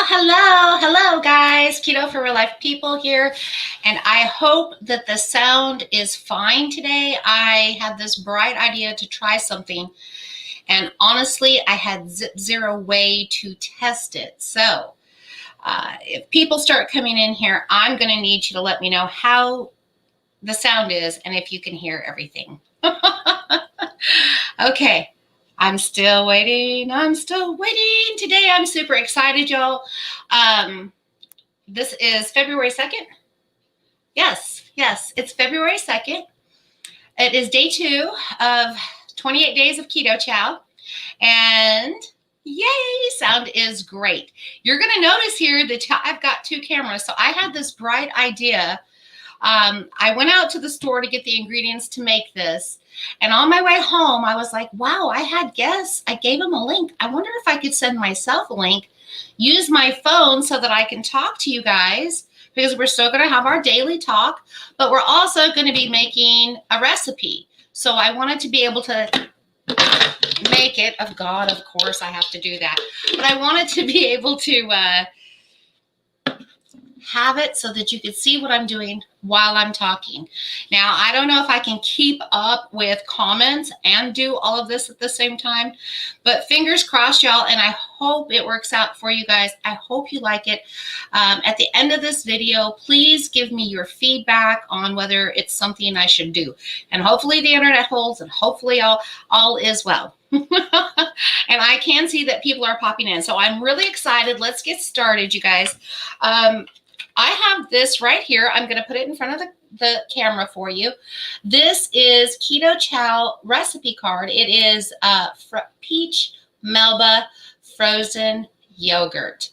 Hello, guys. Keto for Real Life people here, and I hope that the sound is fine today. I had this bright idea to try something, and honestly, I had zero way to test it. So, if people start coming in here, I'm going to need you to let me know how the sound is and if you can hear everything. Okay. I'm still waiting. Today I'm super excited, y'all. This is February 2nd. Yes, it's February 2nd. It is day 2 of 28 days of Keto Chow. And yay, sound is great. You're going to notice here that I've got 2 cameras. So I had this bright idea. I went out to the store to get the ingredients to make this. And on my way home, I was like, wow, I had guests. I gave them a link. I wonder if I could send myself a link, use my phone so that I can talk to you guys, because we're still going to have our daily talk, but we're also going to be making a recipe. So I wanted to be able to make it. Of God, of course, I have to do that. But I wanted to be able to have it so that you could see what I'm doing while I'm talking. Now, I don't know if I can keep up with comments and do all of this at the same time, but fingers crossed, y'all, and I hope it works out for you guys. I hope you like it. At the end of this video, please give me your feedback on whether it's something I should do. And hopefully the internet holds, and hopefully all is well. And I can see that people are popping in, so I'm really excited. Let's get started, you guys. I have this right here. I'm going to put it in front of the camera for you. This is Keto Chow recipe card. It is peach Melba frozen yogurt.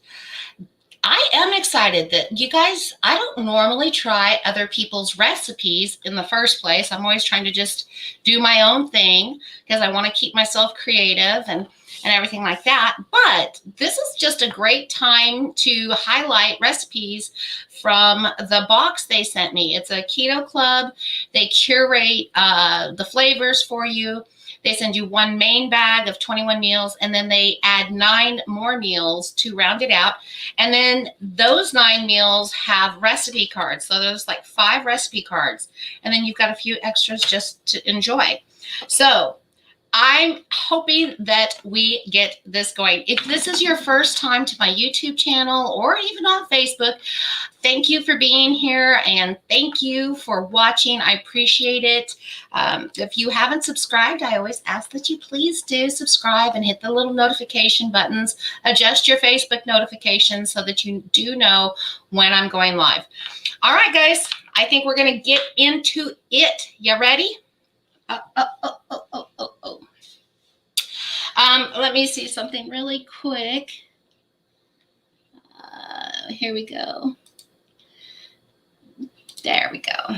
I am excited that you guys, I don't normally try other people's recipes in the first place. I'm always trying to just do my own thing because I want to keep myself creative and everything like that. But this is just a great time to highlight recipes from the box they sent me. It's a keto club. They curate the flavors for you. They send you one main bag of 21 meals, and then they add 9 more meals to round it out. And then those 9 meals have recipe cards. So there's like 5 recipe cards. And then you've got a few extras just to enjoy. So I'm hoping that we get this going. If this is your first time to my YouTube channel or even on Facebook, thank you for being here and thank you for watching. I appreciate it. If you haven't subscribed, I always ask that you please do subscribe and hit the little notification buttons. Adjust your Facebook notifications so that you do know when I'm going live. All right, guys, I think we're going to get into it. You ready? Let me see something really quick. Here we go. There we go.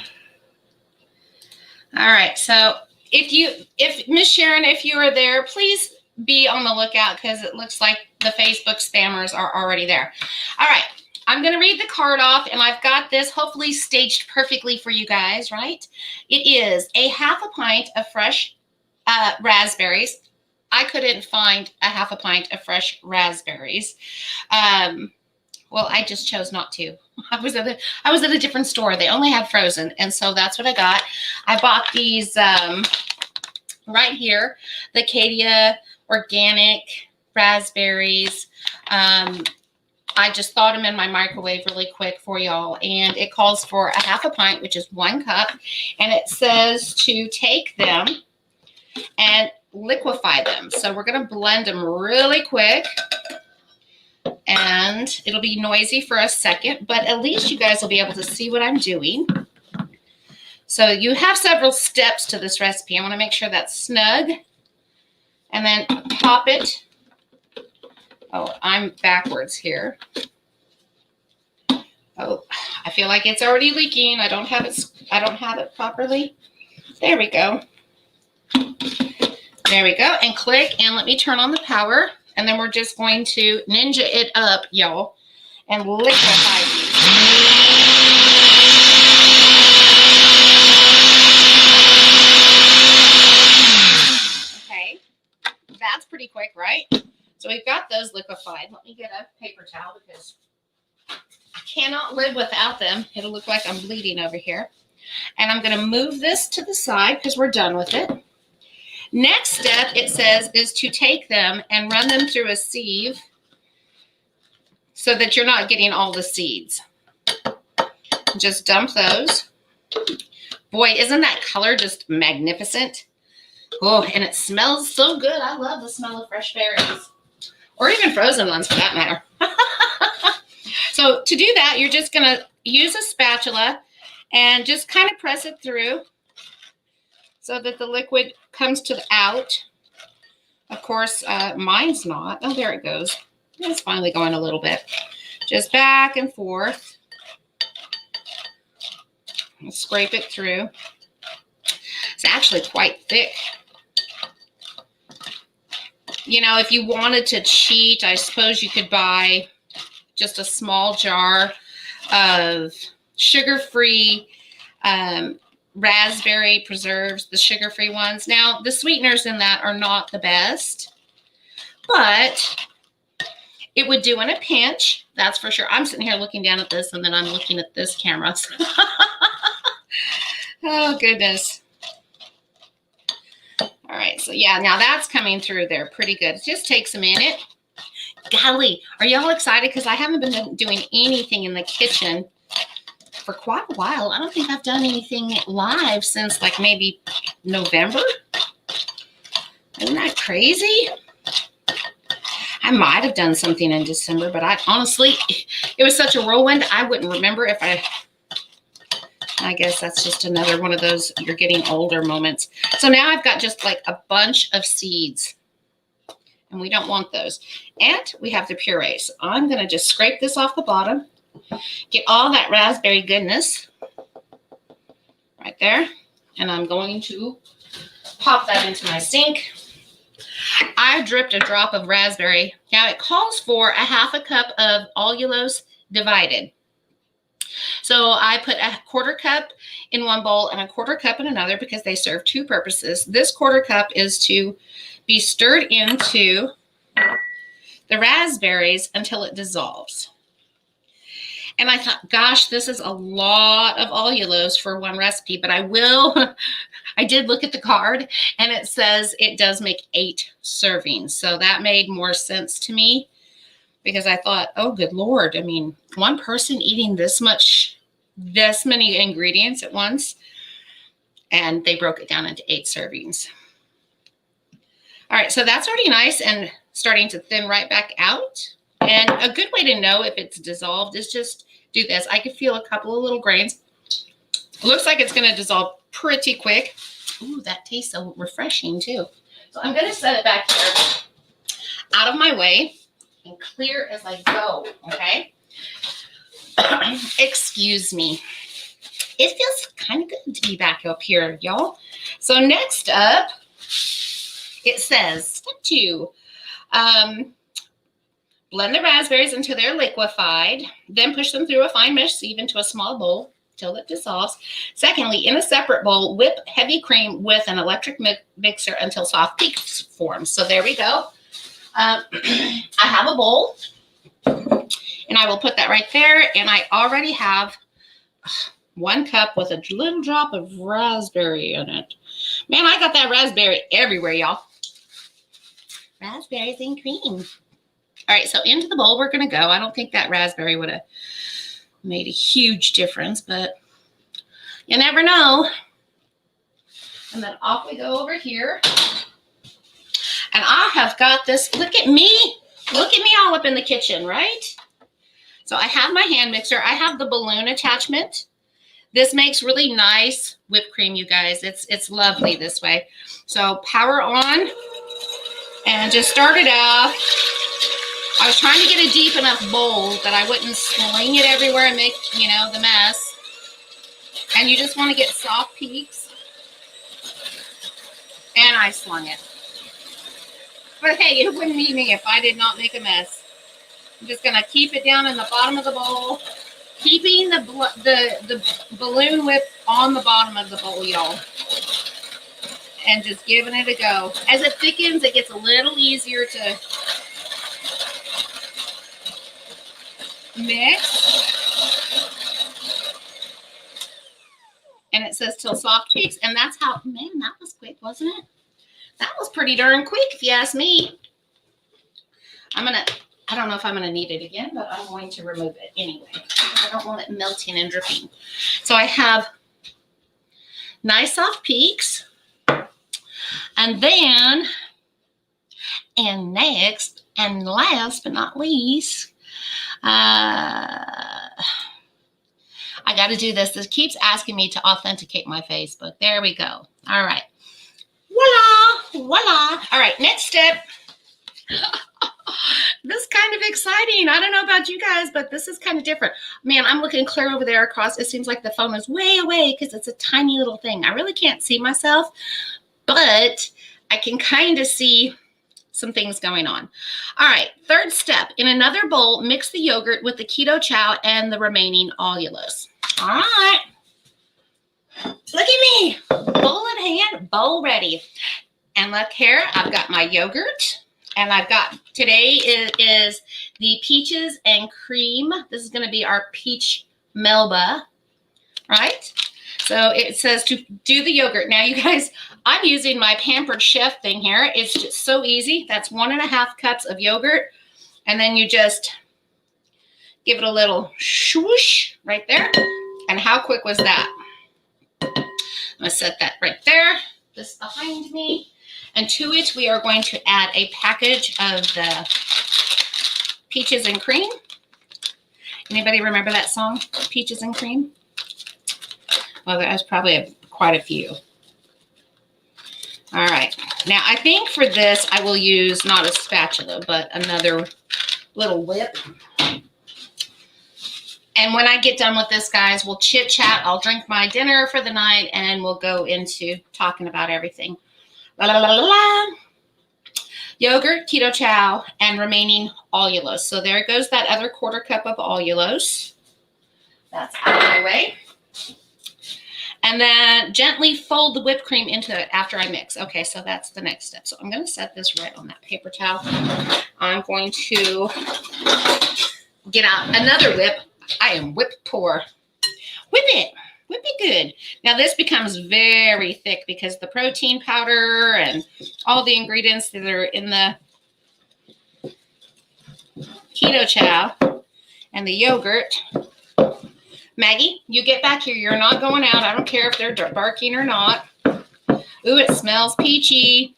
All right. So if Miss Sharon, if you are there, please be on the lookout because it looks like the Facebook spammers are already there. All right. I'm going to read the card off, and I've got this hopefully staged perfectly for you guys, right? It is a half a pint of fresh raspberries. I couldn't find a half a pint of fresh raspberries. Well, I just chose not to. I was at a different store. They only had frozen, and so that's what I got. I bought these right here, the Acadia organic raspberries. I just thawed them in my microwave really quick for y'all, and it calls for a half a pint, which is 1 cup, and it says to take them and liquefy them. So we're going to blend them really quick, and it'll be noisy for a second, but at least you guys will be able to see what I'm doing. So you have several steps to this recipe. I want to make sure that's snug, and then pop it. Oh, I'm backwards here. Oh, I feel like it's already leaking. I don't have it properly. There we go. There we go, and click, and let me turn on the power, and then we're just going to ninja it up, y'all, and liquefy these. Okay, that's pretty quick, right? So we've got those liquefied. Let me get a paper towel because I cannot live without them. It'll look like I'm bleeding over here. And I'm going to move this to the side because we're done with it. Next step, it says, is to take them and run them through a sieve so that you're not getting all the seeds. Just dump those. Boy, isn't that color just magnificent? Oh, and it smells so good. I love the smell of fresh berries. Or even frozen ones for that matter. So to do that, you're just going to use a spatula and just kind of press it through so that the liquid comes to the out. Of course, mine's not. Oh, there it goes. It's finally going a little bit. Just back and forth. And scrape it through. It's actually quite thick. You know, if you wanted to cheat, I suppose you could buy just a small jar of sugar-free raspberry preserves, the sugar-free ones. Now, the sweeteners in that are not the best, but it would do in a pinch, that's for sure. I'm sitting here looking down at this, and then I'm looking at this camera. Oh, goodness. All right, so yeah, now that's coming through there pretty good. It just takes a minute. Golly, are y'all excited? Because I haven't been doing anything in the kitchen for quite a while. I don't think I've done anything live since like maybe November. Isn't that crazy? I might have done something in December, but I honestly, it was such a whirlwind, I wouldn't remember if I guess that's just another one of those you're getting older moments. So now I've got just like a bunch of seeds, and we don't want those. And we have the puree. So I'm going to just scrape this off the bottom, get all that raspberry goodness right there. And I'm going to pop that into my sink. I dripped a drop of raspberry. Now it calls for a half a cup of allulose divided. So I put a quarter cup in one bowl and a quarter cup in another because they serve two purposes. This quarter cup is to be stirred into the raspberries until it dissolves. And I thought, gosh, this is a lot of allulose for one recipe, but I did look at the card and it says it does make 8 servings. So that made more sense to me because I thought, oh, good Lord. I mean, one person eating this many ingredients at once, and they broke it down into 8 servings. All right, so that's already nice and starting to thin right back out. And a good way to know if it's dissolved is just do this. I could feel a couple of little grains. It looks like it's going to dissolve pretty quick. Ooh, that tastes so refreshing too. So I'm going to set it back here out of my way and clear as I go, okay? Excuse me. It feels kind of good to be back up here, y'all. So next up, it says, step 2, blend the raspberries until they're liquefied, then push them through a fine mesh sieve into a small bowl till it dissolves. Secondly, in a separate bowl, whip heavy cream with an electric mixer until soft peaks form. So there we go. I have a bowl, and I will put that right there, and I already have 1 cup with a little drop of raspberry in it. Man, I got that raspberry everywhere, y'all. Raspberries and cream. All right, so into the bowl we're going to go. I don't think that raspberry would have made a huge difference, but you never know. And then off we go over here. And I have got this. Look at me. Look at me all up in the kitchen, right? So I have my hand mixer. I have the balloon attachment. This makes really nice whipped cream, you guys. It's lovely this way. So power on and just start it off. I was trying to get a deep enough bowl that I wouldn't sling it everywhere and make, the mess. And you just want to get soft peaks. And I slung it. But hey, it wouldn't be me if I did not make a mess. I'm just going to keep it down in the bottom of the bowl. Keeping the balloon whip on the bottom of the bowl, y'all. And just giving it a go. As it thickens, it gets a little easier to mix. And it says till soft peaks. And that's how, man, that was quick, wasn't it? That was pretty darn quick, if you ask me. I don't know if I'm going to need it again, but I'm going to remove it anyway. I don't want it melting and dripping. So I have nice soft peaks. And then, and next, and last but not least, I got to do this. This keeps asking me to authenticate my Facebook. There we go. All right. Voila, voila. All right, next step. This is kind of exciting. I don't know about you guys, but this is kind of different. Man, I'm looking clear over there across. It seems like the phone is way away because it's a tiny little thing. I really can't see myself, but I can kind of see some things going on. All right, third step. In another bowl, mix the yogurt with the Keto Chow and the remaining allulose. All right. Look at me. Bowl in hand, bowl ready. And look here, I've got my yogurt. And I've got, today is the peaches and cream. This is going to be our peach Melba, right? So it says to do the yogurt. Now, you guys, I'm using my Pampered Chef thing here. It's just so easy. That's 1.5 cups of yogurt. And then you just give it a little swoosh right there. And how quick was that? I'm going to set that right there. This behind me. And to it, we are going to add a package of the peaches and cream. Anybody remember that song, Peaches and Cream? Well, there's probably quite a few. All right. Now, I think for this, I will use not a spatula, but another little whip. And when I get done with this, guys, we'll chit-chat. I'll drink my dinner for the night, and we'll go into talking about everything. La, la, la, la, la. Yogurt, Keto Chow, and remaining allulose. So there goes that other 1/4 cup of allulose. That's out of my way. And then gently fold the whipped cream into it after I mix. Okay, so that's the next step. So I'm going to set this right on that paper towel. I'm going to get out another whip. I am whip poor. Whip it. Whip it good. Now this becomes very thick because the protein powder and all the ingredients that are in the Keto Chow and the yogurt. Maggie, you get back here. You're not going out. I don't care if they're barking or not. Ooh, it smells peachy.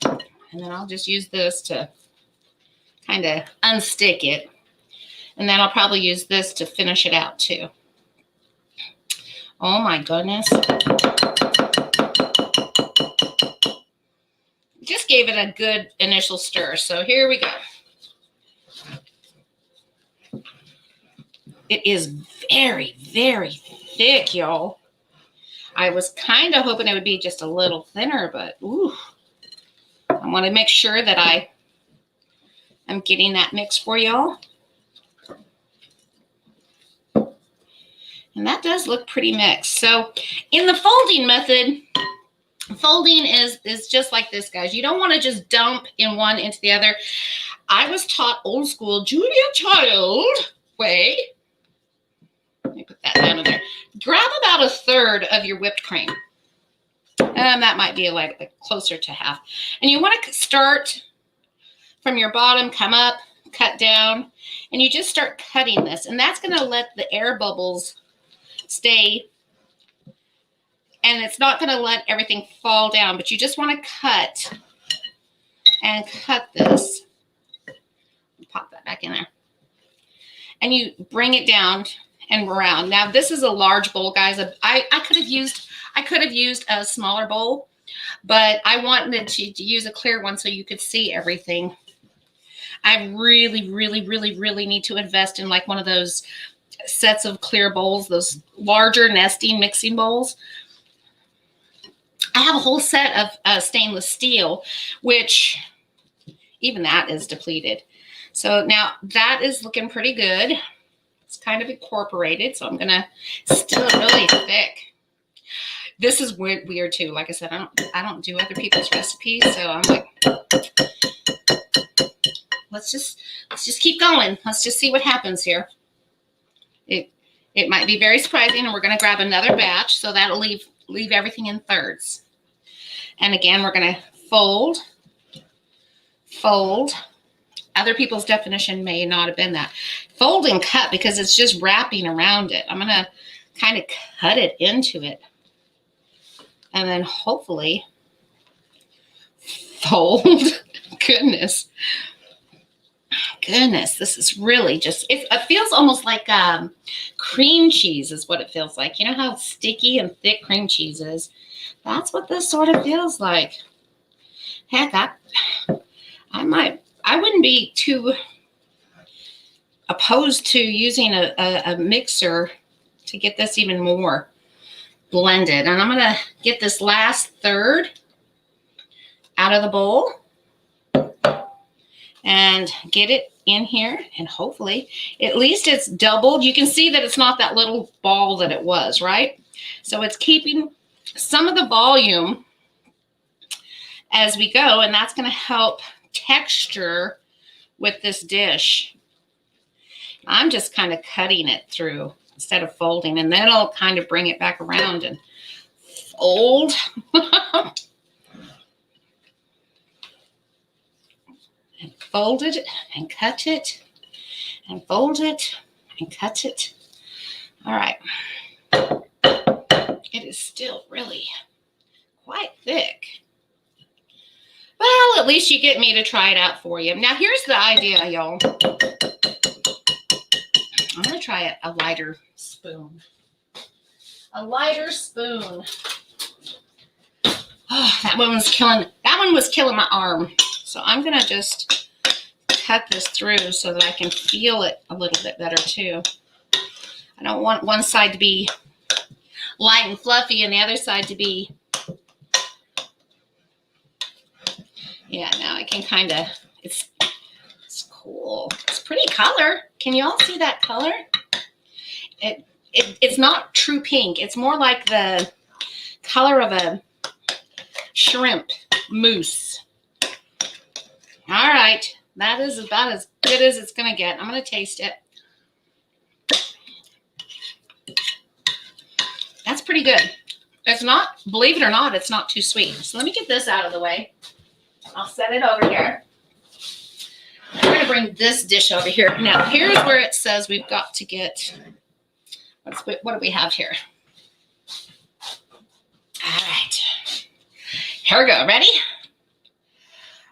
And then I'll just use this to kind of unstick it. And then I'll probably use this to finish it out too. Oh my goodness. Just gave it a good initial stir. So here we go. It is very, very thick, y'all. I was kind of hoping it would be just a little thinner, but ooh. I want to make sure that I am getting that mix for y'all. And that does look pretty mixed. So in the folding method, folding is just like this, guys. You don't want to just dump in one into the other. I was taught old school Julia Child way. Let me put that down in there. Grab about 1/3 of your whipped cream. That might be like closer to half. And you want to start from your bottom, come up, cut down, and you just start cutting this. And that's going to let the air bubbles stay, and it's not going to let everything fall down, but you just want to cut and cut this. Pop that back in there. And you bring it down and around. Now this is a large bowl, guys. I could have used a smaller bowl, but I wanted to use a clear one so you could see everything. I really, really, really, really need to invest in like one of those sets of clear bowls, those larger nesting mixing bowls. I have a whole set of stainless steel, which even that is depleted. So now that is looking pretty good. It's kind of incorporated, so I'm gonna still really thick. This is weird too. Like I said, I don't do other people's recipes, so I'm like, let's just keep going. Let's just see what happens here. It might be very surprising, and we're going to grab another batch, so that'll leave everything in thirds. And again, we're going to fold. Other people's definition may not have been that. Fold and cut, because it's just wrapping around it. I'm going to kind of cut it into it. And then hopefully fold. Goodness, this is really just, it feels almost like cream cheese is what it feels like. You know how sticky and thick cream cheese is? That's what this sort of feels like. Heck, I wouldn't be too opposed to using a mixer to get this even more blended. And I'm going to get this last third out of the bowl and get it in here, and hopefully at least it's doubled. You can see that it's not that little ball that it was, right? So it's keeping some of the volume as we go, and that's going to help texture with this dish. I'm just kind of cutting it through instead of folding, and then I'll kind of bring it back around and fold. And fold it and cut it and fold it and cut it. All right. It is still really quite thick. Well, at least you get me to try it out for you. Now, here's the idea, y'all. I'm going to try a lighter spoon. A lighter spoon. Oh, that one was killing my arm. So I'm going to just cut this through so that I can feel it a little bit better too. I don't want one side to be light and fluffy and the other side to be, yeah, now I can kind of, it's cool. It's pretty color. Can you all see that color? It's not true pink. It's more like the color of a shrimp mousse. All right, that is about as good as it's going to get. I'm going to taste it. That's pretty good. It's not, believe it or not, it's not too sweet. So let me get this out of the way. I'll set it over here. I'm going to bring this dish over here. Now, here's where it says we've got to get, what do we have here? All right. Here we go. Ready?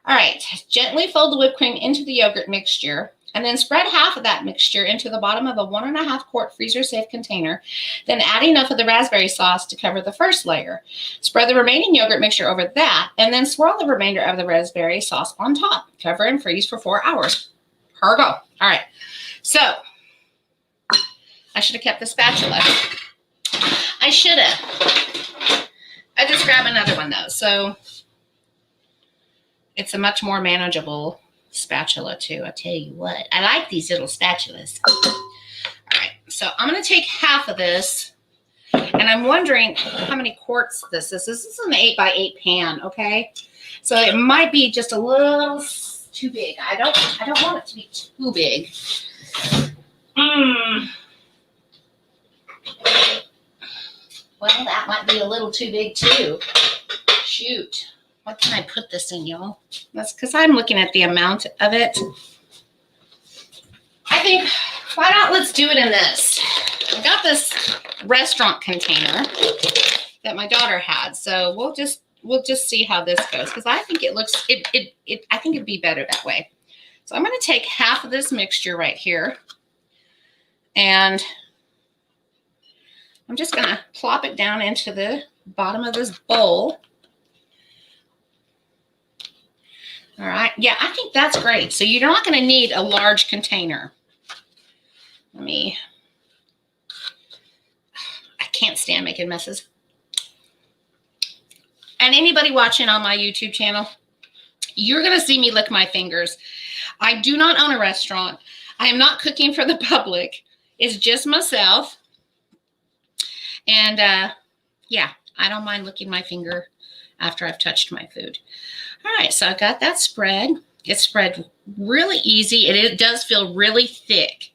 All right, gently fold the whipped cream into the yogurt mixture, and then spread half of that mixture into the bottom of a 1.5 quart freezer-safe container. Then add enough of the raspberry sauce to cover the first layer. Spread the remaining yogurt mixture over that, and then swirl the remainder of the raspberry sauce on top. Cover and freeze for 4 hours. Here we go. All right, so I should have kept the spatula. I should have. I just grabbed another one, though, so it's a much more manageable spatula, too. I tell you what, I like these little spatulas. All right, so I'm going to take half of this, and I'm wondering how many quarts this is. This is an 8x8 pan, okay? So it might be just a little too big. I don't want it to be too big. Well, that might be a little too big, too. Shoot. What can I put this in, y'all? That's because I'm looking at the amount of it. I think, why not let's do it in this. I got this restaurant container that my daughter had, so we'll just see how this goes, because I think it looks, I think it'd be better that way. So I'm going to take half of this mixture right here, and I'm just going to plop it down into the bottom of this bowl. All right. Yeah, I think that's great. So you're not going to need a large container. I can't stand making messes. And anybody watching on my YouTube channel, you're going to see me lick my fingers. I do not own a restaurant. I am not cooking for the public. It's just myself. And yeah, I don't mind licking my finger after I've touched my food. All right, so I got that spread. It's spread really easy, and it does feel really thick.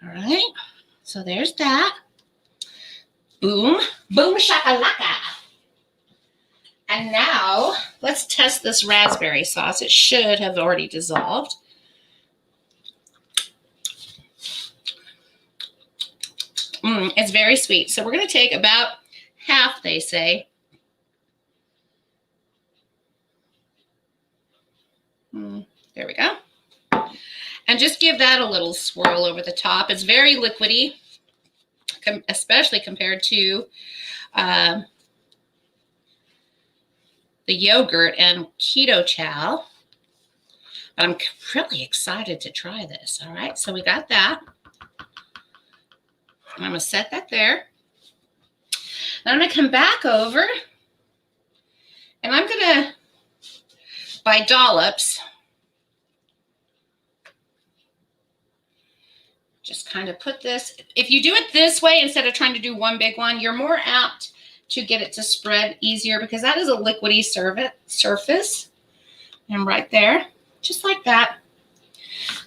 All right, so there's that. Boom, boom shakalaka. And now let's test this raspberry sauce. It should have already dissolved. It's very sweet. So we're going to take about half, they say. There we go. And just give that a little swirl over the top. It's very liquidy, especially compared to the yogurt and Keto Chow. But I'm really excited to try this. All right, so we got that. And I'm going to set that there. Then I'm going to come back over, and I'm going to, by dollops, just kind of put this. If you do it this way, instead of trying to do one big one, you're more apt to get it to spread easier because that is a liquidy surface. And right there, just like that.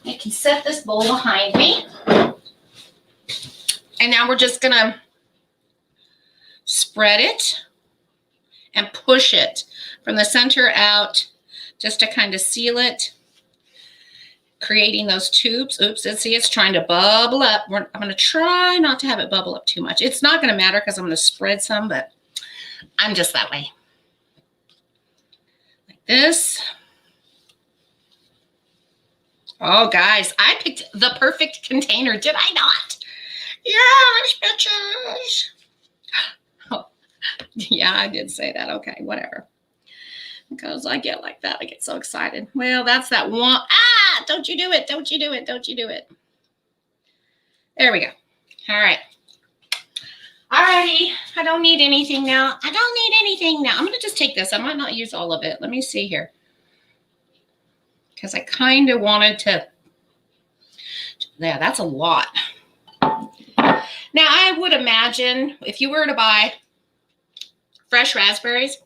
I can set this bowl behind me. And now we're just going to spread it and push it from the center out just to kind of seal it, creating those tubes. Oops, and see, it's trying to bubble up. I'm going to try not to have it bubble up too much. It's not going to matter because I'm going to spread some, but I'm just that way. Like this. Oh, guys, I picked the perfect container, did I not? Yes, bitches. Oh, yeah, I did say that. Okay, whatever. Because I get like that. I get so excited. Well, that's that one. Ah, don't you do it. Don't you do it. Don't you do it. There we go. All right. Alrighty. I don't need anything now. I don't need anything now. I'm going to just take this. I might not use all of it. Let me see here. Because I kind of wanted to. Yeah, that's a lot. Now, I would imagine if you were to buy fresh raspberries,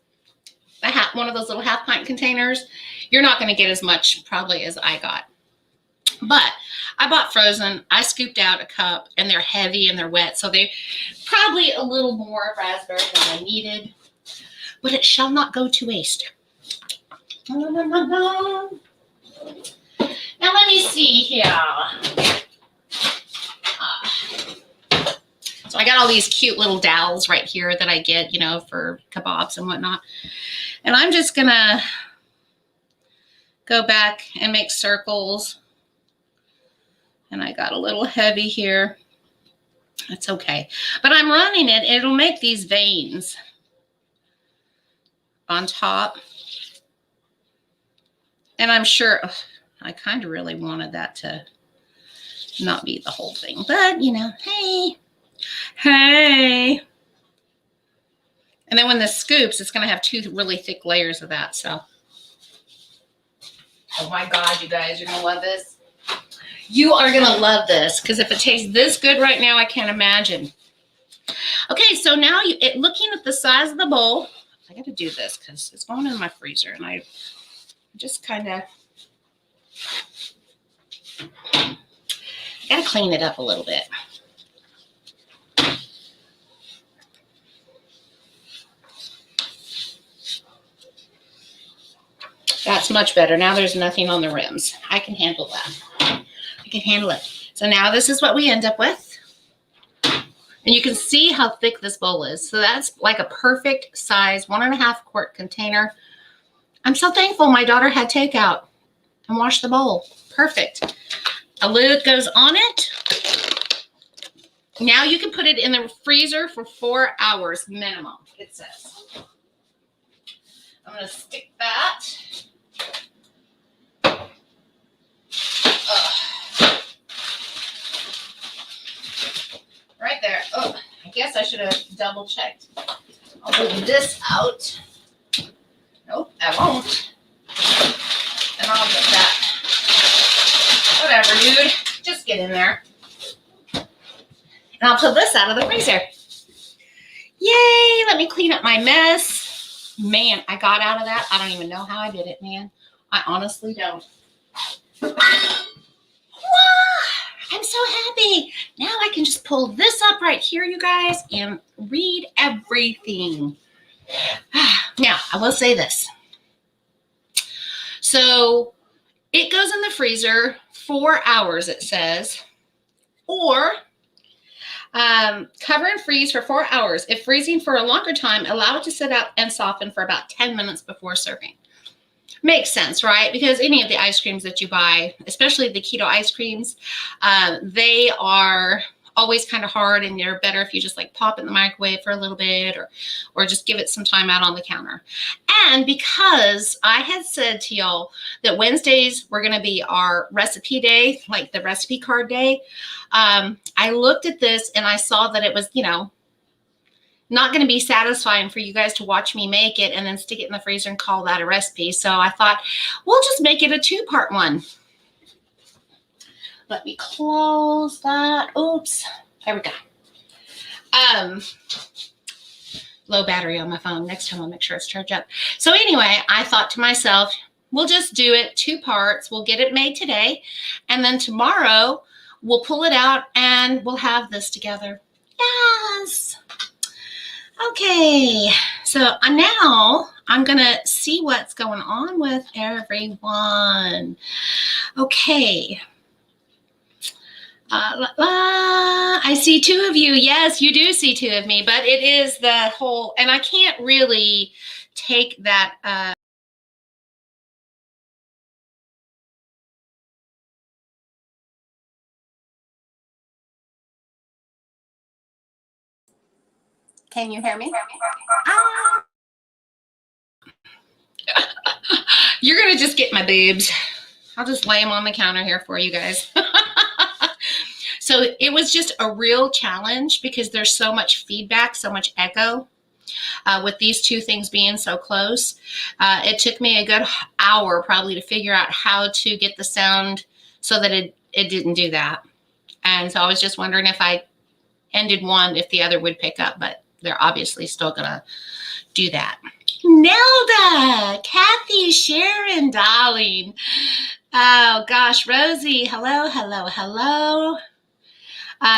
one of those little half-pint containers, you're not going to get as much probably as I got. But I bought frozen. I scooped out a cup, and they're heavy and they're wet, so they probably a little more raspberry than I needed. But it shall not go to waste. Now, let me see here. So I got all these cute little dowels right here that I get, you know, for kebabs and whatnot. And I'm just going to go back and make circles. And I got a little heavy here. That's okay. But I'm running it. It'll make these veins on top. And I'm sure, I kind of really wanted that to not be the whole thing. But, you know, hey. Hey. And then when this scoops, it's going to have two really thick layers of that. So, oh my God, you guys, you're going to love this. You are going to love this because if it tastes this good right now, I can't imagine. Okay, so now looking at the size of the bowl, I got to do this because it's going in my freezer. And I just kind of got to clean it up a little bit. That's much better. Now there's nothing on the rims. I can handle that. I can handle it. So now this is what we end up with. And you can see how thick this bowl is. So that's like a perfect size 1.5 quart container. I'm so thankful my daughter had takeout and washed the bowl. Perfect. A lid goes on it. Now you can put it in the freezer for 4 hours minimum, it says. I'm going to stick that. Right there. Oh, I guess I should have double checked. I'll move this out. Nope, I won't. And I'll get that. Whatever, dude. Just get in there. And I'll pull this out of the freezer. Yay! Let me clean up my mess. Man, I got out of that. I don't even know how I did it, man. I honestly don't. Wow, I'm so happy. Now I can just pull this up right here, you guys, and read everything. Now, I will say this. So it goes in the freezer 4 hours, it says, or cover and freeze for 4 hours. If freezing for a longer time, allow it to sit out and soften for about 10 minutes before serving. Makes sense, right? Because any of the ice creams that you buy, especially the keto ice creams, they are always kind of hard, and they're better if you just like pop it in the microwave for a little bit, or just give it some time out on the counter. And because I had said to y'all that Wednesdays were going to be our recipe day, like the recipe card day, I looked at this and I saw that it was, not going to be satisfying for you guys to watch me make it and then stick it in the freezer and call that a recipe. So I thought, we'll just make it a 2-part one. Let me close that. Oops. There we go. Low battery on my phone. Next time I'll make sure it's charged up. So anyway, I thought to myself, we'll just do it 2 parts. We'll get it made today. And then tomorrow we'll pull it out and we'll have this together. Yes. Okay, so now I'm going to see what's going on with everyone. Okay. I see 2 of you. Yes, you do see 2 of me, but it is the whole, and I can't really take that. Can you hear me? Ah. You're going to just get my boobs. I'll just lay them on the counter here for you guys. So it was just a real challenge because there's so much feedback, so much echo with these 2 things being so close. It took me a good hour probably to figure out how to get the sound so that it didn't do that. And so I was just wondering if I ended one, if the other would pick up, but they're obviously still going to do that. Nelda, Kathy, Sharon, darling. Oh gosh, Rosie, hello, hello, hello.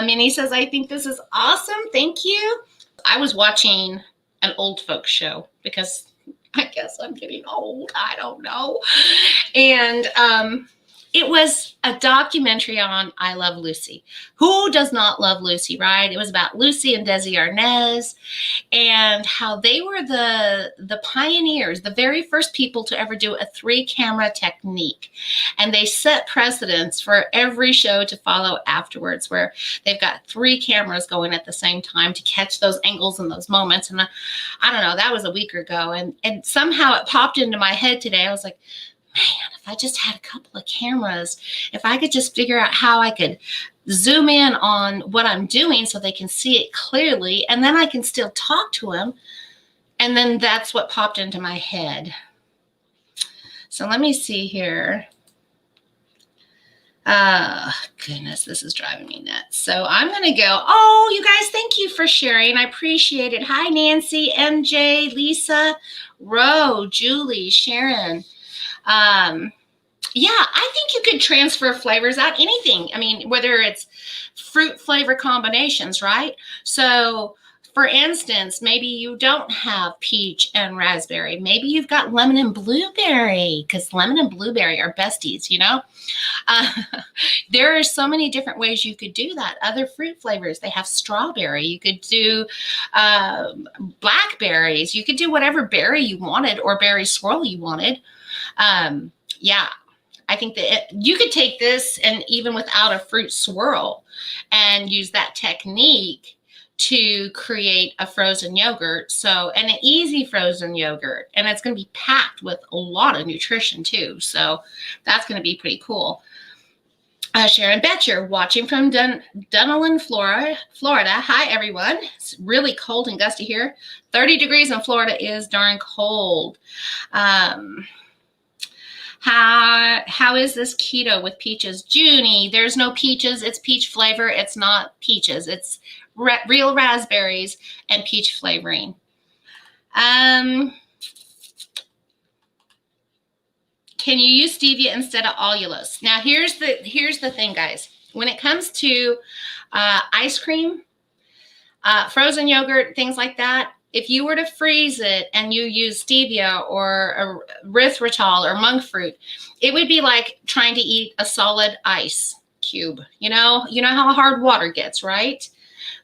Minnie says, I think this is awesome. Thank you. I was watching an old folks show because I guess I'm getting old. I don't know. And it was a documentary on I Love Lucy. Who does not love Lucy, right? It was about Lucy and Desi Arnaz and how they were the pioneers, the very first people to ever do a 3-camera technique. And they set precedents for every show to follow afterwards, where they've got 3 cameras going at the same time to catch those angles and those moments. And I don't know, that was a week ago. And somehow it popped into my head today. I was like, man, if I just had a couple of cameras, if I could just figure out how I could zoom in on what I'm doing so they can see it clearly, and then I can still talk to them. And then that's what popped into my head. So let me see here. Goodness, this is driving me nuts. So I'm going to go. Oh, you guys, thank you for sharing. I appreciate it. Hi, Nancy, MJ, Lisa, Ro, Julie, Sharon. Yeah, I think you could transfer flavors out, anything. I mean, whether it's fruit flavor combinations, right? So for instance, maybe you don't have peach and raspberry. Maybe you've got lemon and blueberry, because lemon and blueberry are besties, There are so many different ways you could do that. Other fruit flavors, they have strawberry. You could do blackberries. You could do whatever berry you wanted or berry swirl you wanted. Yeah, I think that you could take this and even without a fruit swirl and use that technique to create a frozen yogurt. So, and an easy frozen yogurt, and it's going to be packed with a lot of nutrition too. So that's going to be pretty cool. Sharon Betcher, watching from Dunedin, Florida. Hi, everyone. It's really cold and gusty here. 30 degrees in Florida is darn cold. How is this keto with peaches? Junie, there's no peaches. It's peach flavor. It's not peaches. It's real raspberries and peach flavoring. Can you use stevia instead of allulose? Now, here's the thing, guys. When it comes to ice cream, frozen yogurt, things like that, if you were to freeze it and you use stevia or erythritol or monk fruit, it would be like trying to eat a solid ice cube. You know how hard water gets, right?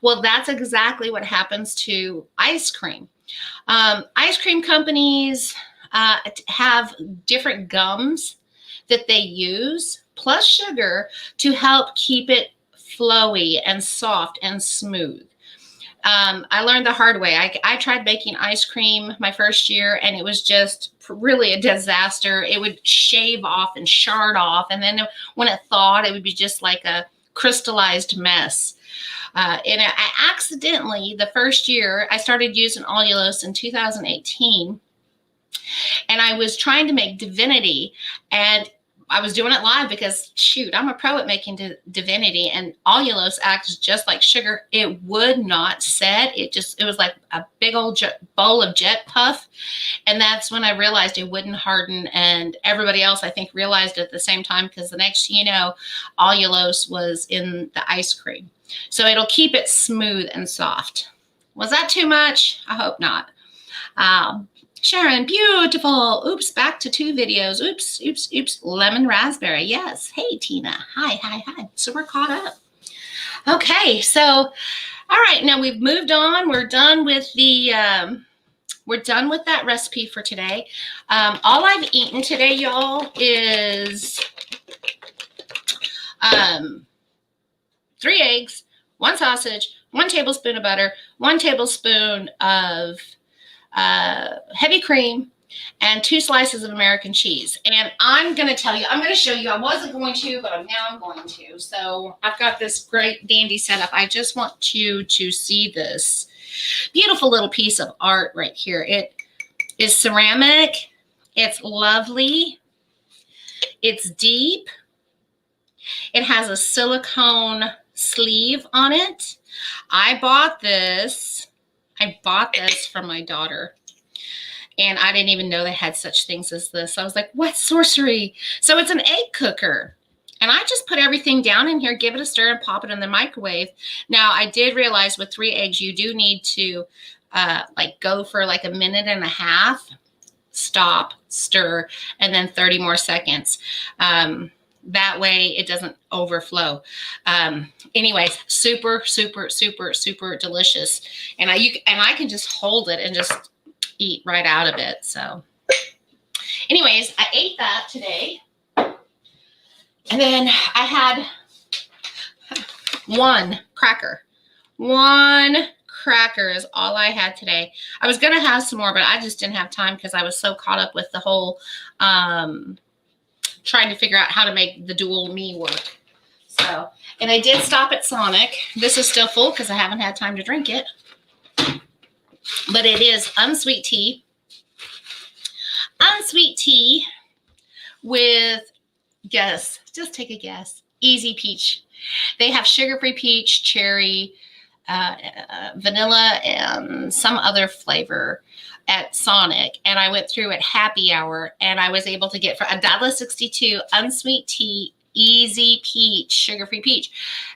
Well, that's exactly what happens to ice cream. Ice cream companies have different gums that they use, plus sugar, to help keep it flowy and soft and smooth. I learned the hard way. I tried baking ice cream my first year, and it was just really a disaster. It would shave off and shard off, and then when it thawed, it would be just like a crystallized mess. And I accidentally, the first year, I started using allulose in 2018, and I was trying to make divinity, and I was doing it live because, shoot, I'm a pro at making divinity, and allulose acts just like sugar. It would not set. It was like a big old bowl of jet puff. And that's when I realized it wouldn't harden. And everybody else, I think, realized it at the same time, because the next thing you know, allulose was in the ice cream. So it'll keep it smooth and soft. Was that too much? I hope not. Sharon, beautiful. Oops, back to 2 videos. Oops. Lemon raspberry. Yes. Hey, Tina. Hi. So we're caught up. Okay, so, all right, now we've moved on. We're done with that recipe for today. All I've eaten today, y'all, is 3 eggs, 1 sausage, 1 tablespoon of butter, 1 tablespoon of heavy cream, and 2 slices of American cheese. And I'm going to tell you, I'm going to show you, I wasn't going to, but now I'm going to. So I've got this great dandy setup. I just want you to see this beautiful little piece of art right here. It is ceramic. It's lovely. It's deep. It has a silicone sleeve on it. I bought this from my daughter, and I didn't even know they had such things as this. I was like, what sorcery? So it's an egg cooker, and I just put everything down in here, give it a stir, and pop it in the microwave. Now, I did realize with 3 eggs, you do need to go for like a minute and a half, stop, stir, and then 30 more seconds. That way it doesn't overflow. Anyways, super delicious. And I can just hold it and just eat right out of it. So anyways, I ate that today. And then I had 1 cracker. 1 cracker is all I had today. I was going to have some more, but I just didn't have time because I was so caught up with the whole trying to figure out how to make the dual me work. So, and I did stop at Sonic. This is still full because I haven't had time to drink it. But it is unsweet tea. Unsweet tea with, guess, just take a guess, easy peach. They have sugar-free peach, cherry, vanilla, and some other flavor at Sonic, and I went through at happy hour, and I was able to get for $1.62 unsweet tea, easy peach, sugar-free peach.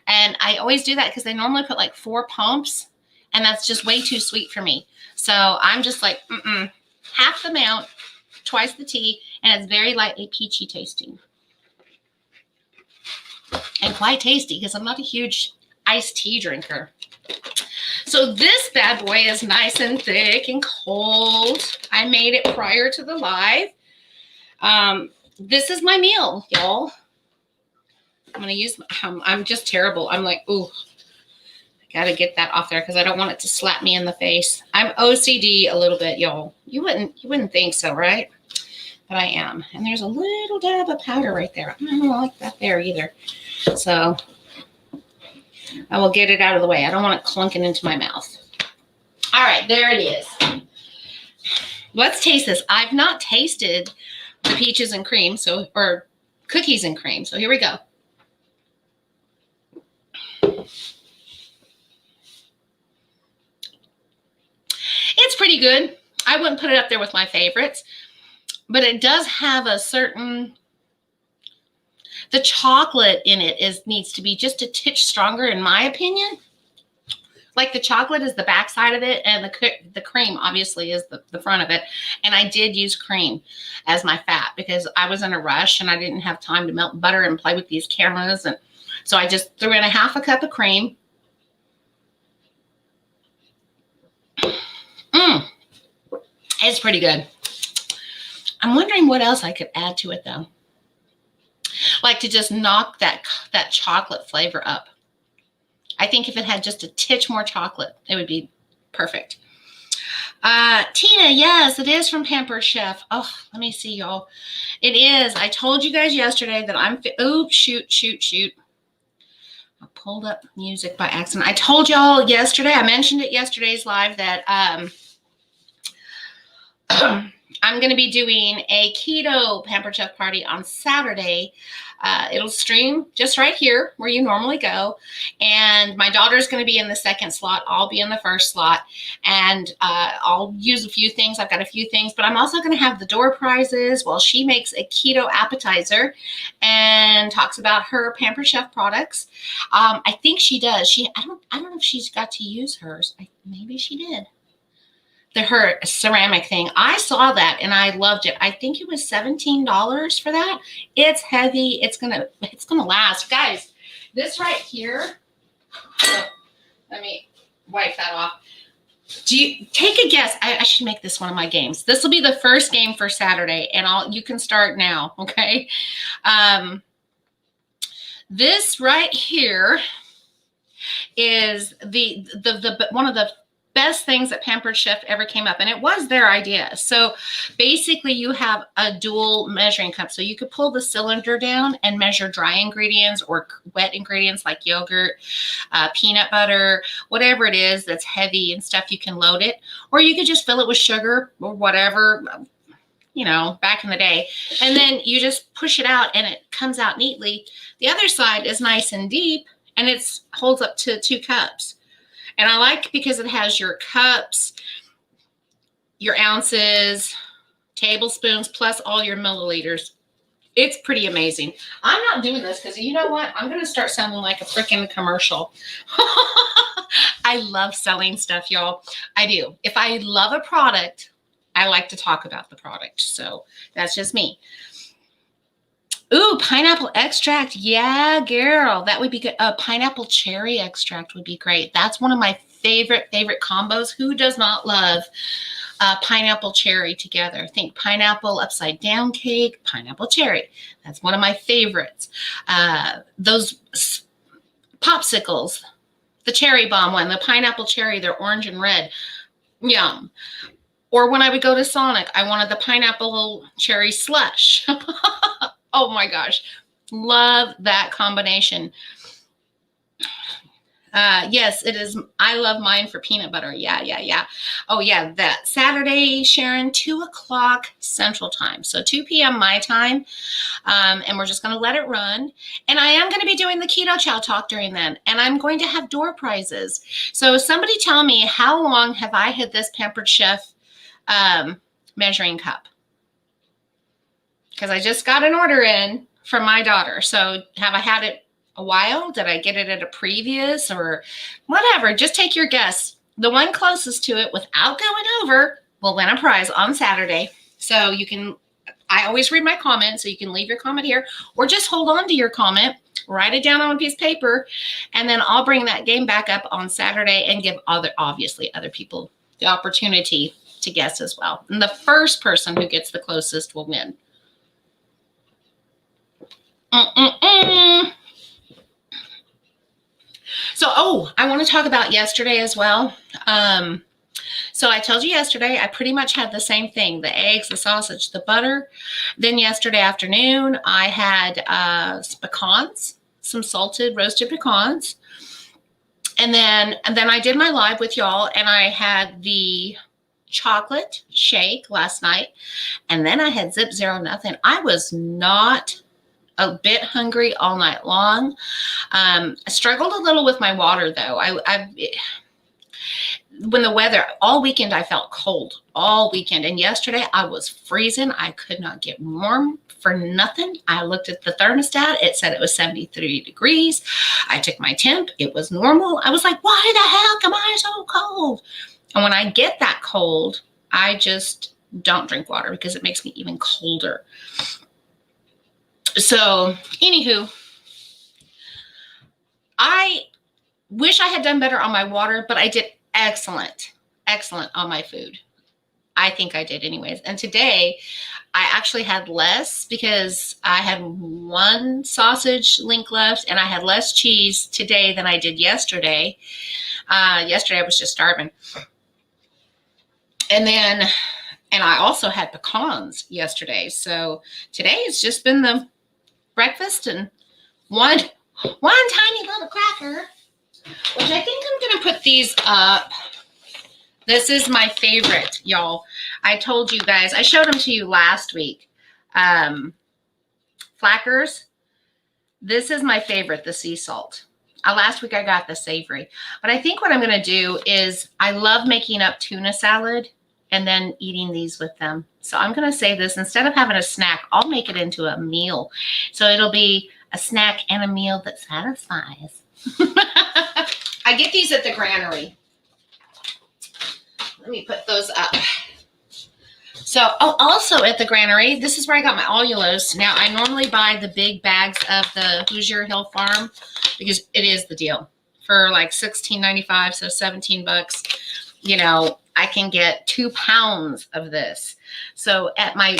And I always do that because they normally put like 4 pumps, and that's just way too sweet for me. So I'm just like, half the amount, twice the tea, and it's very lightly peachy tasting. And quite tasty because I'm not a huge iced tea drinker. So this bad boy is nice and thick and cold. I made it prior to the live. This is my meal, y'all. I'm going to use, I'm just terrible. I'm like, ooh, I got to get that off there because I don't want it to slap me in the face. I'm OCD a little bit, y'all. You wouldn't think so, right? But I am. And there's a little dab of powder right there. I don't like that there either. So I will get it out of the way. I don't want it clunking into my mouth. All right, there it is. Let's taste this. I've not tasted the peaches and cream, or cookies and cream. So here we go. It's pretty good. I wouldn't put it up there with my favorites, but it does have a certain, the chocolate in it needs to be just a titch stronger, in my opinion. Like the chocolate is the back side of it, and the cream obviously is the front of it. And I did use cream as my fat because I was in a rush and I didn't have time to melt butter and play with these cameras. And so I just threw in a half a cup of cream. It's pretty good. I'm wondering what else I could add to it though. Like to just knock that chocolate flavor up. I think if it had just a titch more chocolate, it would be perfect. Tina, yes, it is from Pampered Chef. Oh, let me see, y'all. It is. I told you guys yesterday that I'm, oops, shoot. I pulled up music by accident. I told y'all yesterday, I mentioned it yesterday's live that I'm going to be doing a keto Pampered Chef party on Saturday. It'll stream just right here where you normally go. And my daughter's going to be in the second slot. I'll be in the first slot. And I'll use a few things. I've got a few things. But I'm also going to have the door prizes while she makes a keto appetizer and talks about her Pampered Chef products. I think she does. I don't know if she's got to use hers. Maybe she did. Her ceramic thing. I saw that and I loved it. I think it was $17 for that. It's heavy. It's gonna last. Guys, this right here, let me wipe that off. Do you take a guess? I should make this one of my games. This will be the first game for Saturday, and you can start now, okay? This right here is the one of the best things that Pampered Chef ever came up, and it was their idea. So basically you have a dual measuring cup, so you could pull the cylinder down and measure dry ingredients or wet ingredients like yogurt, peanut butter, whatever it is that's heavy and stuff. You can load it, or you could just fill it with sugar or whatever, you know, back in the day, and then you just push it out and it comes out neatly. The other side is nice and deep, and it holds up to 2 cups. And I like because it has your cups, your ounces, tablespoons, plus all your milliliters. It's pretty amazing. I'm not doing this because you know what? I'm going to start sounding like a freaking commercial. I love selling stuff, y'all. I do. If I love a product, I like to talk about the product. So that's just me. Ooh, pineapple extract. Yeah, girl. That would be good. Pineapple cherry extract would be great. That's one of my favorite combos. Who does not love pineapple cherry together? Think pineapple upside down cake, pineapple cherry. That's one of my favorites. Those popsicles, the cherry bomb one, the pineapple cherry, they're orange and red. Yum. Or when I would go to Sonic, I wanted the pineapple cherry slush. Oh my gosh. Love that combination. Yes, it is. I love mine for peanut butter. Yeah. Oh yeah, that Saturday, Sharon, 2:00 Central Time. So 2 p.m. my time. And we're just going to let it run. And I am going to be doing the Keto Chow talk during then. And I'm going to have door prizes. So somebody tell me, how long have I had this Pampered Chef measuring cup? Because I just got an order in from my daughter. So have I had it a while? Did I get it at a previous or whatever? Just take your guess. The one closest to it without going over will win a prize on Saturday. So you can, I always read my comments, so you can leave your comment here or just hold on to your comment, write it down on a piece of paper, and then I'll bring that game back up on Saturday and give obviously other people the opportunity to guess as well. And the first person who gets the closest will win. So, I want to talk about yesterday as well. So I told you yesterday, I pretty much had the same thing, the eggs, the sausage, the butter. Then yesterday afternoon, I had pecans, some salted roasted pecans. And then I did my live with y'all, and I had the chocolate shake last night. And then I had Zip Zero Nothing. I was not a bit hungry all night long. I struggled a little with my water though. when the weather, all weekend I felt cold all weekend. And yesterday I was freezing. I could not get warm for nothing. I looked at the thermostat. It said it was 73 degrees. I took my temp. It was normal. I was like, why the heck am I so cold? And when I get that cold, I just don't drink water because it makes me even colder. So anywho, I wish I had done better on my water, but I did excellent on my food. I think I did anyways. And today I actually had less because I had one sausage link left and I had less cheese today than I did yesterday. Yesterday I was just starving. And I also had pecans yesterday. So today it's just been the breakfast and one tiny little cracker, which I think I'm going to put these up. This is my favorite, y'all. I told you guys, I showed them to you last week. Flackers. This is my favorite, the sea salt. Last week I got the savory. But I think what I'm going to do is I love making up tuna salad and then eating these with them. So I'm going to save this. Instead of having a snack, I'll make it into a meal. So it'll be a snack and a meal that satisfies. I get these at the granary. Let me put those up. So, also at the granary, this is where I got my allulose. Now, I normally buy the big bags of the Hoosier Hill Farm because it is the deal. For like $16.95, so 17 bucks, you know, I can get 2 pounds of this. So at my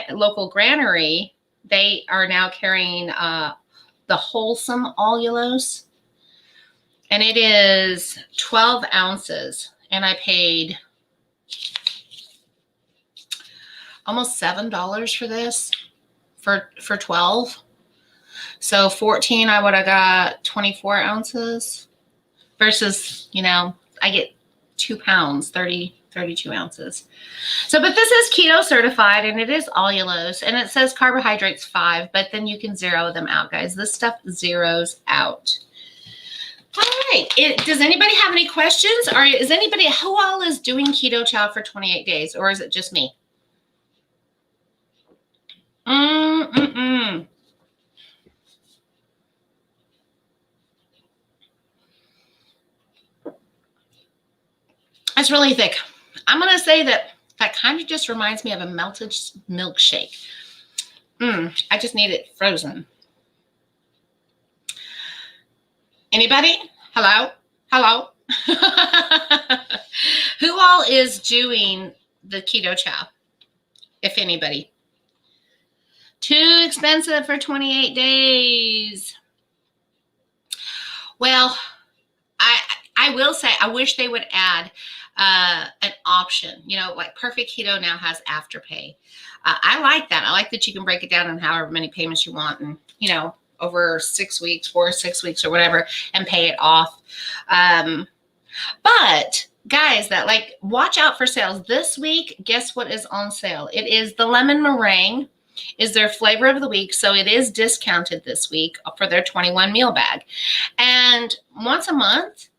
local granary, they are now carrying the wholesome allulose. And it is 12 ounces. And I paid almost $7 for this for 12. So 14, I would have got 24 ounces versus, you know, I get 2 pounds, 32 ounces. So, but this is keto certified and it is allulose and it says carbohydrates 5, but then you can zero them out, guys. This stuff zeroes out. All right. Does anybody have any questions? Or is anybody, who all is doing Keto Chow for 28 days? Or is it just me? It's really thick. I'm going to say that kind of just reminds me of a melted milkshake. I just need it frozen. Anybody? Hello? Hello? Who all is doing the Keto Chow? If anybody. Too expensive for 28 days. Well, I will say I wish they would add an option. You know, like Perfect Keto now has Afterpay. I like that. I like that you can break it down in however many payments you want and, you know, over 6 weeks, 4 or 6 weeks or whatever, and pay it off. But guys, that like watch out for sales. This week, guess what is on sale? It is the lemon meringue is their flavor of the week. So it is discounted this week for their 21 meal bag. And once a month,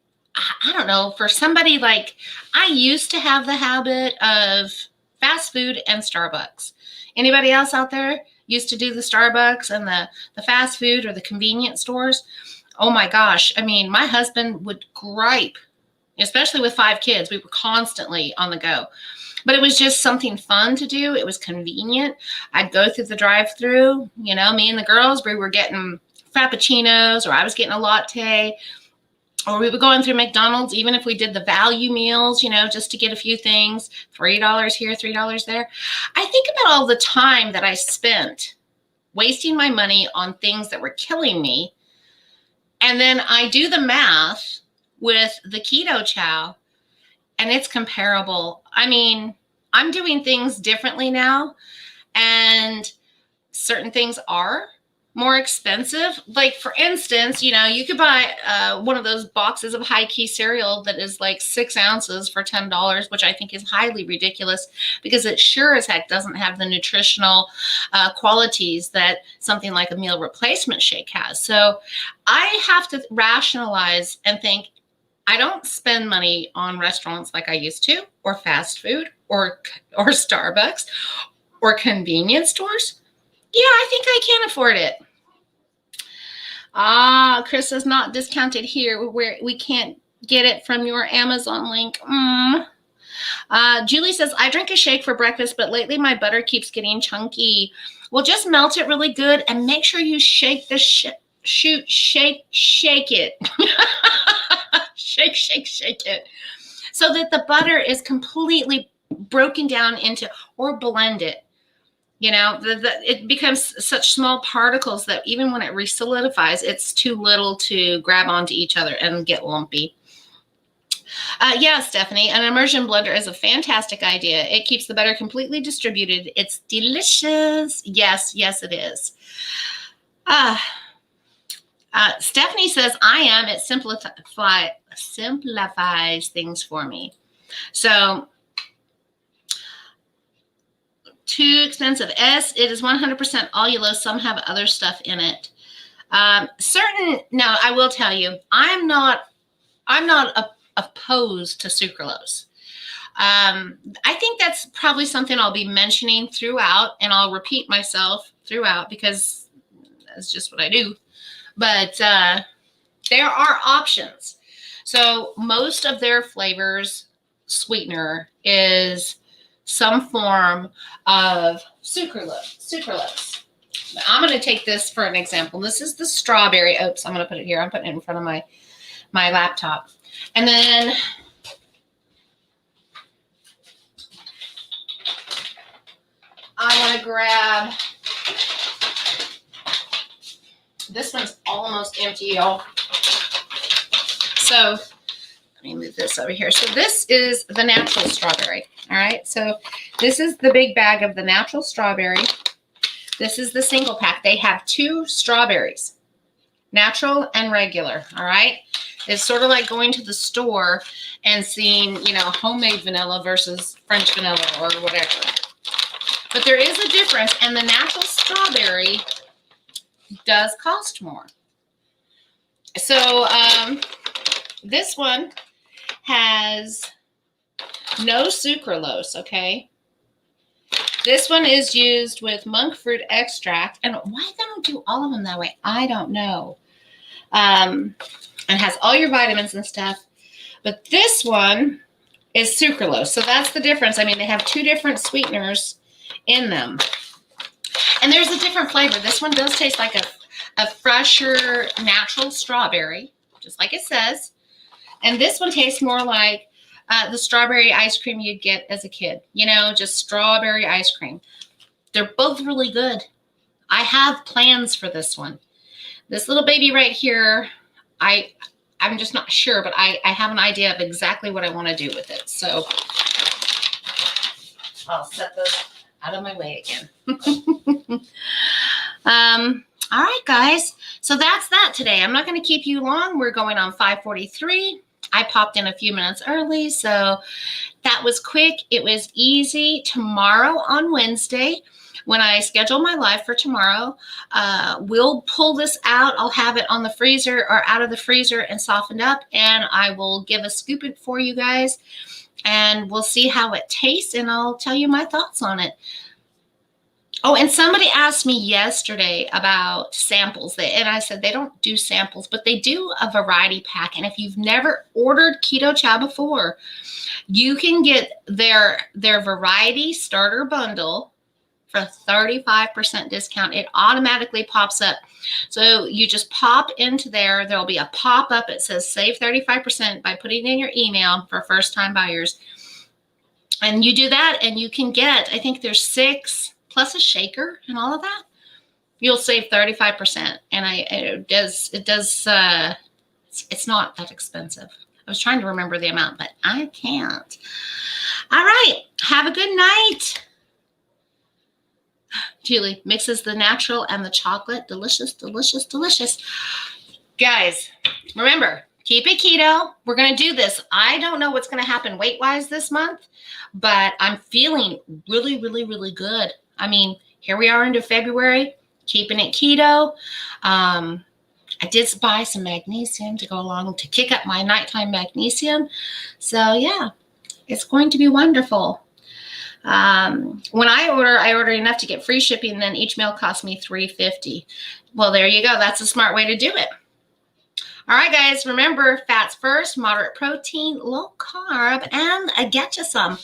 I don't know, for somebody like, I used to have the habit of fast food and Starbucks. Anybody else out there used to do the Starbucks and the fast food or the convenience stores? Oh my gosh. I mean, my husband would gripe, especially with 5 kids. We were constantly on the go. But it was just something fun to do. It was convenient. I'd go through the drive-through. You know, me and the girls, we were getting Frappuccinos, or I was getting a latte, or we were going through McDonald's, even if we did the value meals, you know, just to get a few things, $3 here, $3 there. I think about all the time that I spent wasting my money on things that were killing me. And then I do the math with the Keto Chow, and it's comparable. I mean, I'm doing things differently now, and certain things are more expensive. Like, for instance, you know, you could buy one of those boxes of high key cereal that is like 6 ounces for $10, which I think is highly ridiculous because it sure as heck doesn't have the nutritional qualities that something like a meal replacement shake has. So I have to rationalize and think, I don't spend money on restaurants like I used to, or fast food, or Starbucks, or convenience stores. Yeah, I think I can afford it. Chris is not discounted here where we can't get it from your Amazon link. Julie says, I drink a shake for breakfast, but lately my butter keeps getting chunky. Well, just melt it really good and make sure you shake the shake it. shake it. So that the butter is completely broken down into, or blend it. You know, it becomes such small particles that even when it resolidifies, it's too little to grab onto each other and get lumpy. Yeah, Stephanie, an immersion blender is a fantastic idea. It keeps the butter completely distributed. It's delicious. Yes, it is. Stephanie says, I am. It simplifies things for me. So, too expensive. S, it is 100% allulose. Some have other stuff in it. Now, I will tell you, I'm not opposed to sucralose. I think that's probably something I'll be mentioning throughout, and I'll repeat myself throughout because that's just what I do. But there are options. So most of their flavors sweetener is some form of sucralose. I'm going to take this for an example. This is the strawberry. Oops, I'm going to put it here. I'm putting it in front of my laptop. And then I want to grab, this one's almost empty, y'all. So let me move this over here. So this is the natural strawberry. All right. So this is the big bag of the natural strawberry. This is the single pack. They have 2 strawberries, natural and regular. All right. It's sort of like going to the store and seeing, homemade vanilla versus French vanilla or whatever. But there is a difference, and the natural strawberry does cost more. So this one has no sucralose, okay? This one is used with monk fruit extract. And why they don't do all of them that way, I don't know. And has all your vitamins and stuff. But this one is sucralose. So that's the difference. I mean, they have 2 different sweeteners in them. And there's a different flavor. This one does taste like a fresher natural strawberry, just like it says. And this one tastes more like the strawberry ice cream you'd get as a kid. Just strawberry ice cream. They're both really good. I have plans for this one. This little baby right here, I'm just not sure, but I have an idea of exactly what I want to do with it. So I'll set those out of my way again. All right, guys. So that's that today. I'm not going to keep you long. We're going on 5:43. I popped in a few minutes early, so that was quick. It was easy. Tomorrow on Wednesday, when I schedule my live for tomorrow, we'll pull this out. I'll have it on the freezer or out of the freezer and softened up, and I will give a scoop it for you guys, and we'll see how it tastes, and I'll tell you my thoughts on it. Oh, and somebody asked me yesterday about samples, and I said they don't do samples, but they do a variety pack. And if you've never ordered Keto Chow before, you can get their variety starter bundle for 35% discount. It automatically pops up. So you just pop into there. There'll be a pop-up. It says save 35% by putting in your email for first-time buyers. And you do that, and you can get, I think there's 6 plus a shaker and all of that. You'll save 35%. And it's not that expensive. I was trying to remember the amount, but I can't. All right. Have a good night. Julie mixes the natural and the chocolate. Delicious, delicious, delicious. Guys, remember, keep it keto. We're going to do this. I don't know what's going to happen weight-wise this month, but I'm feeling really, really, really good. I mean, here we are into February, keeping it keto. I did buy some magnesium to go along to kick up my nighttime magnesium. So yeah, it's going to be wonderful. When I order enough to get free shipping, and then each meal costs me $3.50. Well, there you go. That's a smart way to do it. All right, guys, remember, fats first, moderate protein, low carb, and get you some.